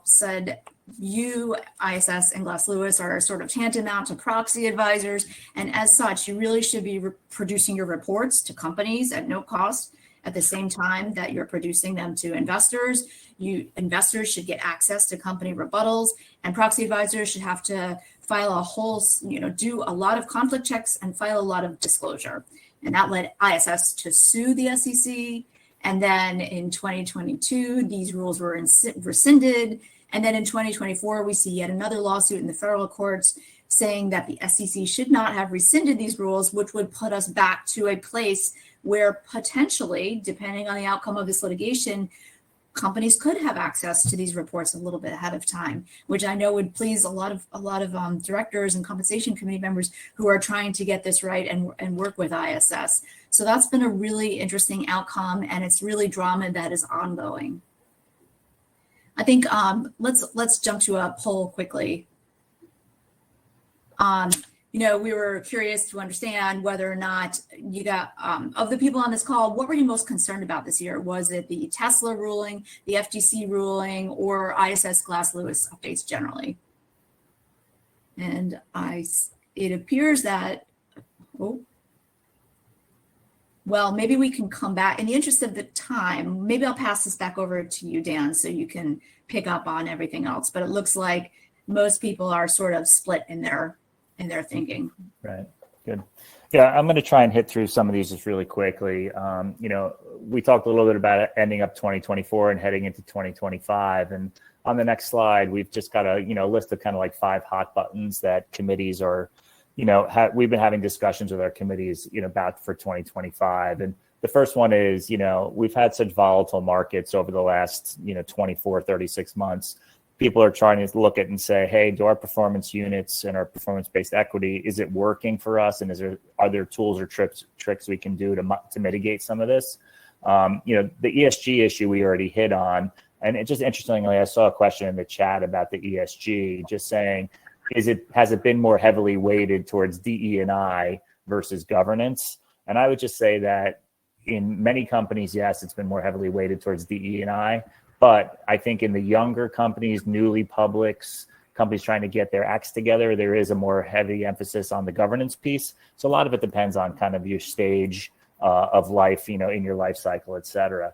said you, ISS, and Glass Lewis are sort of tantamount to proxy advisors. And as such, you really should be producing your reports to companies at no cost at the same time that you're producing them to investors. Investors should get access to company rebuttals, and proxy advisors should have to file a whole, do a lot of conflict checks and file a lot of disclosure. And that led ISS to sue the SEC. And then in 2022, these rules were rescinded. And then in 2024, we see yet another lawsuit in the federal courts saying that the SEC should not have rescinded these rules, which would put us back to a place where potentially, depending on the outcome of this litigation, companies could have access to these reports a little bit ahead of time, which I know would please a lot of directors and compensation committee members who are trying to get this right and work with ISS. So that's been a really interesting outcome, and it's really drama that is ongoing. I think let's jump to a poll quickly. We were curious to understand whether or not you got, of the people on this call, what were you most concerned about this year? Was it the Tesla ruling, the FTC ruling, or ISS Glass Lewis updates generally? And it appears that, well, maybe we can come back. In the interest of the time, maybe I'll pass this back over to you, Dan, so you can pick up on everything else. But it looks like most people are sort of split in their thinking. Right. Good. Yeah, I'm going to try and hit through some of these just really quickly. We talked a little bit about ending up 2024 and heading into 2025. And on the next slide, we've just got a list of kind of like 5 hot buttons that committees are, we've been having discussions with our committees, about for 2025. And the first one is, we've had such volatile markets over the last, 24, 36 months. People are trying to look at and say, hey, do our performance units and our performance-based equity, is it working for us? And are there tools or tricks we can do to mitigate some of this? The ESG issue we already hit on. And it just interestingly, I saw a question in the chat about the ESG, just saying, has it been more heavily weighted towards DE&I versus governance? And I would just say that in many companies, yes, it's been more heavily weighted towards DE&I. But I think in the younger companies, newly publics, companies trying to get their acts together, there is a more heavy emphasis on the governance piece. So a lot of it depends on kind of your stage of life, in your life cycle, et cetera.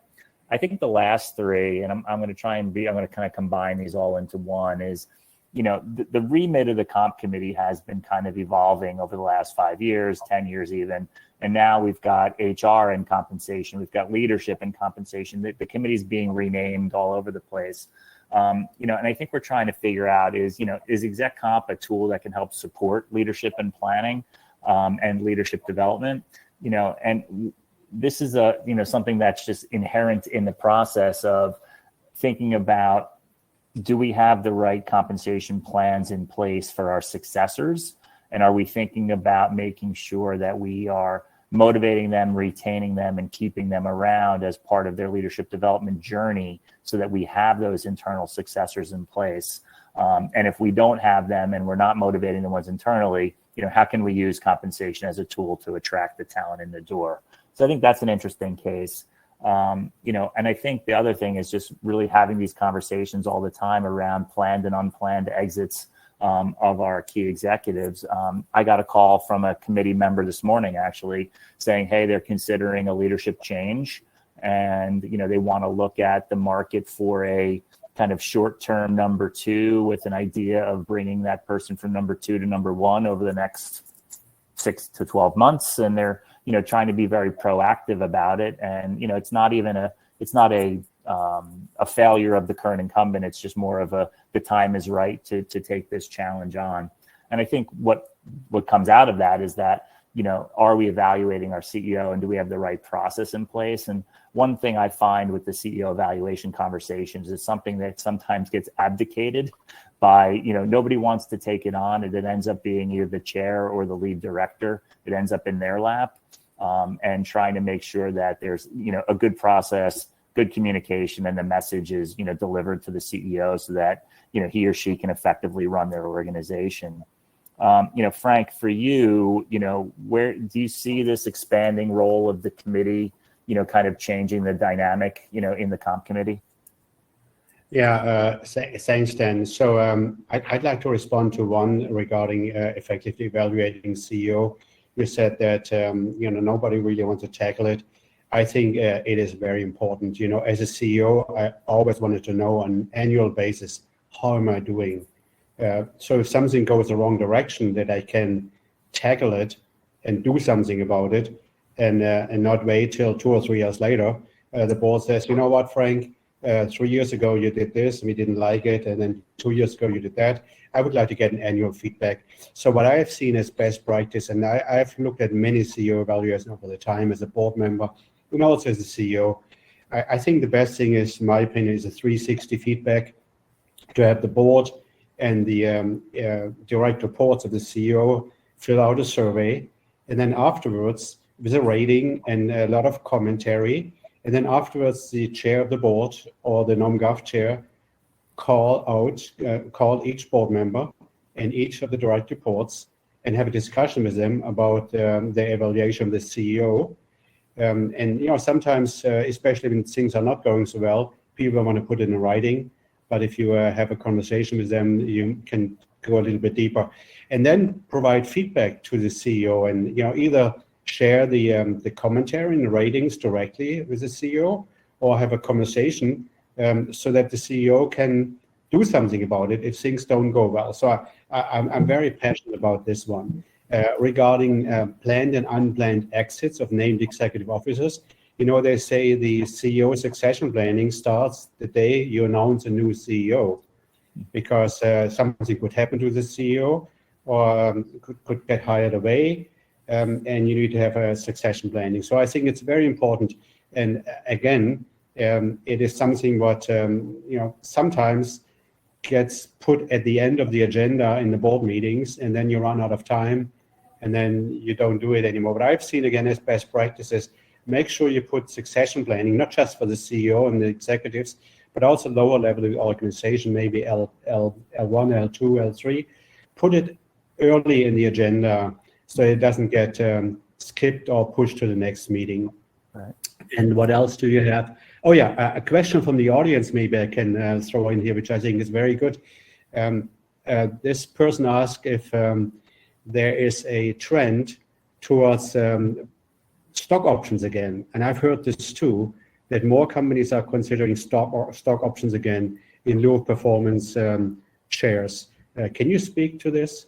I think the last 3, and I'm going to kind of combine these all into one, is, the remit of the comp committee has been kind of evolving over the last 5 years, 10 years even. And now we've got HR and compensation. We've got leadership and compensation. The committee's being renamed all over the place. And I think we're trying to figure out is exec comp a tool that can help support leadership and planning and leadership development? And this is something that's just inherent in the process of thinking about, do we have the right compensation plans in place for our successors? And are we thinking about making sure that we are motivating them, retaining them, and keeping them around as part of their leadership development journey so that we have those internal successors in place? And if we don't have them and we're not motivating the ones internally, how can we use compensation as a tool to attract the talent in the door? So I think that's an interesting case. And I think the other thing is just really having these conversations all the time around planned and unplanned exits of our key executives. I got a call from a committee member this morning, actually, saying, hey, they're considering a leadership change. And, they want to look at the market for a kind of short-term number 2 with an idea of bringing that person from number 2 to number 1 over the next 6 to 12 months. And they're, trying to be very proactive about it. And, it's not a failure of the current incumbent. It's just more of the time is right to take this challenge on. And I think what comes out of that is that, are we evaluating our CEO and do we have the right process in place? And one thing I find with the CEO evaluation conversations is something that sometimes gets abdicated by, nobody wants to take it on, and it ends up being either the chair or the lead director. It ends up in their lap, and trying to make sure that there's, a good process, good communication, and the message is, delivered to the CEO so that, he or she can effectively run their organization. Frank, for you, where do you see this expanding role of the committee, kind of changing the dynamic, in the comp committee? Yeah, thanks, Dan. So I'd like to respond to one regarding effectively evaluating CEO. You said that, nobody really wants to tackle it. I think it is very important. As a CEO, I always wanted to know on an annual basis, how am I doing? So if something goes the wrong direction, that I can tackle it and do something about it, and not wait till 2 or 3 years later. The board says, you know what, Frank, 3 years ago you did this, we didn't like it, and then 2 years ago you did that. I would like to get an annual feedback. So what I have seen as best practice, and I've looked at many CEO evaluations over the time as a board member and also as a CEO, I think the best thing is, in my opinion, is a 360 feedback, to have the board and the direct reports of the CEO fill out a survey, and then afterwards with a rating and a lot of commentary, and then afterwards the chair of the board or the NomGov chair call each board member and each of the direct reports and have a discussion with them about their evaluation of the CEO. And sometimes, especially when things are not going so well, people want to put it in writing. But if you have a conversation with them, you can go a little bit deeper, and then provide feedback to the CEO, and either share the commentary and the ratings directly with the CEO, or have a conversation so that the CEO can do something about it if things don't go well. So I'm very passionate about this one. Regarding planned and unplanned exits of named executive officers, they say the CEO succession planning starts the day you announce a new CEO, because something could happen to the CEO, or could get hired away, and you need to have a succession planning. So I think it's very important. And again, it is something what sometimes gets put at the end of the agenda in the board meetings, and then you run out of time, and then you don't do it anymore. But I've seen, again, as best practices, make sure you put succession planning, not just for the CEO and the executives, but also lower level of the organization, maybe L1, L2, L3. Put it early in the agenda so it doesn't get skipped or pushed to the next meeting. Right. And what else do you have? Oh yeah, a question from the audience maybe I can throw in here, which I think is very good. This person asked if there is a trend towards stock options again. And I've heard this too, that more companies are considering stock options again in lieu of performance shares. Can you speak to this?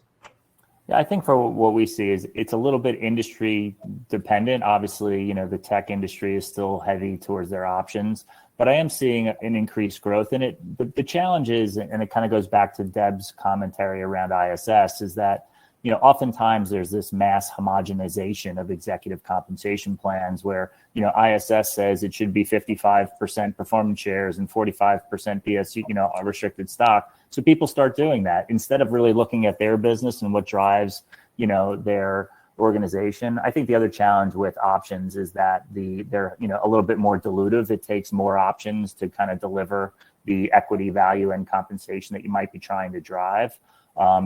Yeah, I think for what we see is it's a little bit industry dependent. Obviously, the tech industry is still heavy towards their options, but I am seeing an increased growth in it. But the challenge is, and it kind of goes back to Deb's commentary around ISS, is that oftentimes there's this mass homogenization of executive compensation plans where, ISS says it should be 55% performance shares and 45% PSU, restricted stock. So people start doing that instead of really looking at their business and what drives, their organization. I think the other challenge with options is that they're a little bit more dilutive. It takes more options to kind of deliver the equity value and compensation that you might be trying to drive.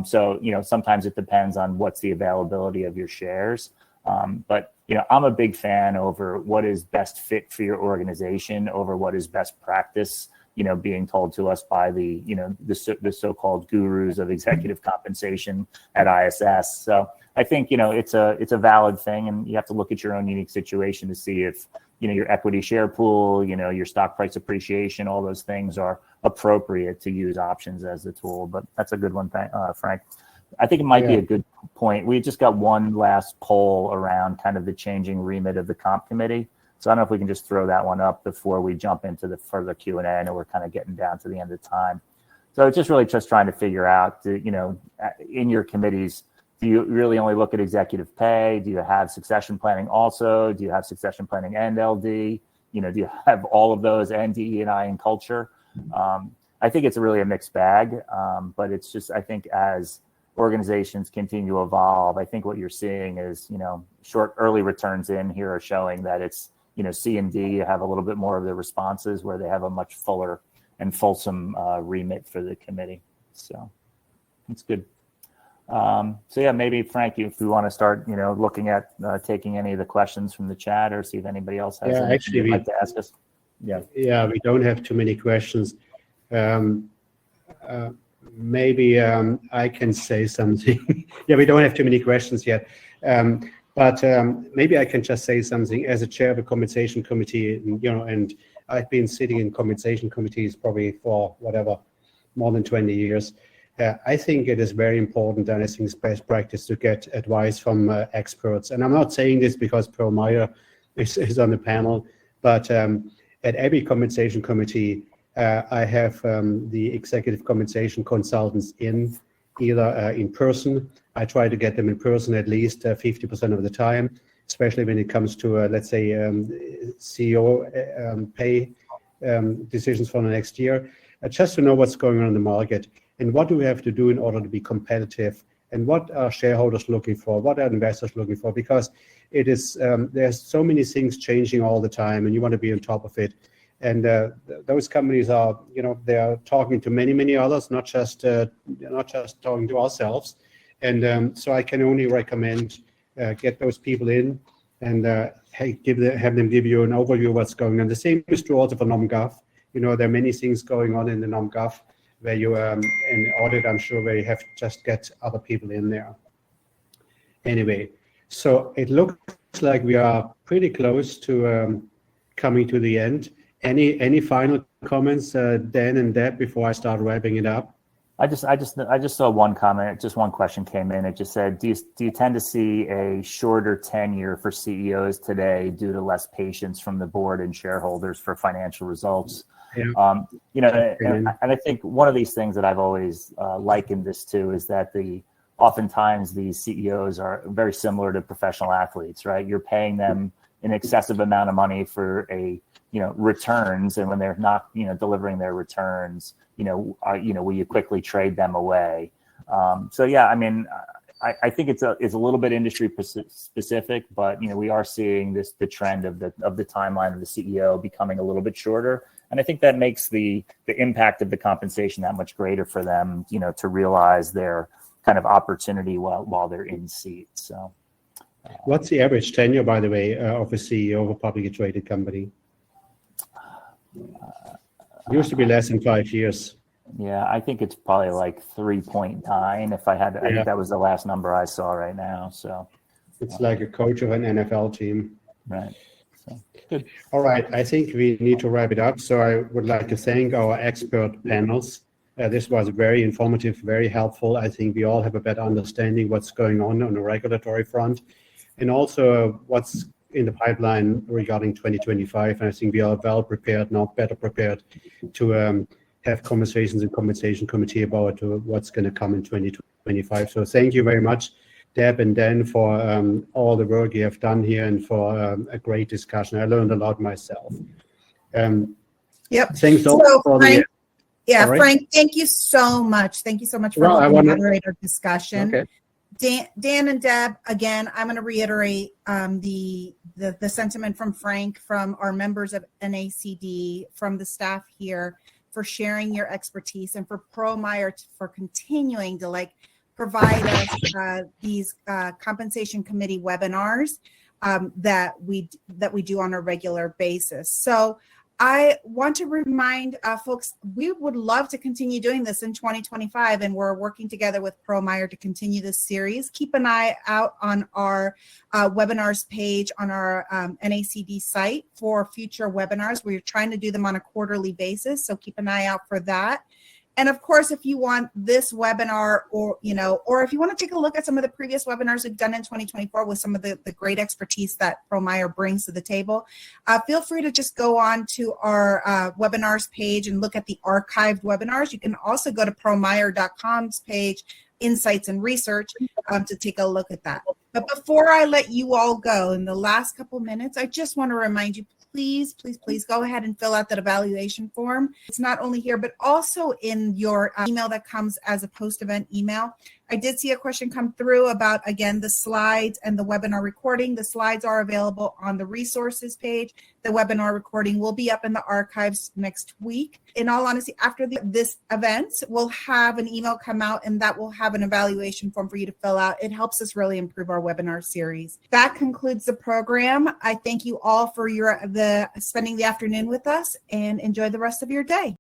So, sometimes it depends on what's the availability of your shares. But, I'm a big fan over what is best fit for your organization over what is best practice, being told to us by the so-called gurus of executive compensation at ISS. So I think, it's a valid thing, and you have to look at your own unique situation to see if, your equity share pool, your stock price appreciation, all those things are appropriate to use options as a tool. But that's a good one, Frank. I think it might be a good point. We just got one last poll around kind of the changing remit of the comp committee. So I don't know if we can just throw that one up before we jump into the further Q&A. I know we're kind of getting down to the end of time. So it's just really just trying to figure out, in your committees, do you really only look at executive pay? Do you have succession planning also? Do you have succession planning and LD? Do you have all of those and DE&I and culture? I think it's really a mixed bag, but it's just, I think as organizations continue to evolve, I think what you're seeing is, short early returns in here are showing that it's, C and D have a little bit more of the responses where they have a much fuller and fulsome remit for the committee. So it's good. So yeah, maybe Frank, if we want to start, looking at taking any of the questions from the chat or see if anybody else has anything they'd like to ask us. Yeah, we don't have too many questions. Maybe I can say something. Yeah, we don't have too many questions yet. But maybe I can just say something as a chair of a compensation committee, and I've been sitting in compensation committees probably for more than 20 years. I think it is very important, and I think it's best practice to get advice from experts. And I'm not saying this because Pearl Meyer is on the panel, but at every compensation committee, I have the executive compensation consultants either in person. I try to get them in person at least 50% of the time, especially when it comes to, let's say, CEO pay decisions for the next year, just to know what's going on in the market and what do we have to do in order to be competitive, and what are shareholders looking for, what are investors looking for, because it is there's so many things changing all the time, and you want to be on top of it. And those companies are, they are talking to many others, not just talking to ourselves. And so I can only recommend get those people in and have them give you an overview of what's going on. The same is true also for NomGov. There are many things going on in the NomGov where you in audit, I'm sure, where you have to just get other people in there. Anyway, so it looks like we are pretty close to coming to the end. Any final comments, Dan and Deb, before I start wrapping it up? I just saw one comment. Just one question came in. It just said, do you tend to see a shorter tenure for CEOs today due to less patience from the board and shareholders for financial results? Yeah. And I think one of these things that I've always likened this to is that oftentimes these CEOs are very similar to professional athletes, right? You're paying them an excessive amount of money for returns, and when they're not, delivering their returns, will you quickly trade them away? So yeah, I mean, I think it's a little bit industry specific, but we are seeing the trend of the timeline of the CEO becoming a little bit shorter, and I think that makes the impact of the compensation that much greater for them, to realize their kind of opportunity while they're in seat. So, what's the average tenure, by the way, of a CEO of a publicly traded company? Used to be less than 5 years. Yeah, I think it's probably like 3.9. If I had to, I think that was the last number I saw right now. So it's like a coach of an NFL team. Right. So good. All right. I think we need to wrap it up. So I would like to thank our expert panels. This was very informative, very helpful. I think we all have a better understanding what's going on the regulatory front, and also what's in the pipeline regarding 2025. And I think we are well prepared, now better prepared, to have conversations in compensation committee about what's going to come in 2025. So thank you very much, Deb and Dan, for all the work you have done here and for a great discussion. I learned a lot myself. Yep. Thanks so for Frank, Sorry? Frank, thank you so much. Thank you so much for the moderator discussion. Okay. Dan and Deb, again, I'm going to reiterate the sentiment from Frank, from our members of NACD, from the staff here, for sharing your expertise, and for ProMeier for continuing to provide us these compensation committee webinars that we do on a regular basis. So I want to remind folks, we would love to continue doing this in 2025, and we're working together with ProMeier to continue this series. Keep an eye out on our webinars page on our NACD site for future webinars. We're trying to do them on a quarterly basis, so keep an eye out for that. And of course, if you want this webinar, or if you want to take a look at some of the previous webinars we've done in 2024 with some of the great expertise that ProMeier brings to the table, feel free to just go on to our webinars page and look at the archived webinars. You can also go to ProMeier.com's page, Insights and Research, to take a look at that. But before I let you all go, in the last couple minutes, I just want to remind you, please go ahead and fill out that evaluation form. It's not only here, but also in your email that comes as a post-event email. I did see a question come through about, again, the slides and the webinar recording. The slides are available on the resources page. The webinar recording will be up in the archives next week. In all honesty, after this event, we'll have an email come out, and that will have an evaluation form for you to fill out. It helps us really improve our webinar series. That concludes the program. I thank you all for spending the afternoon with us, and enjoy the rest of your day.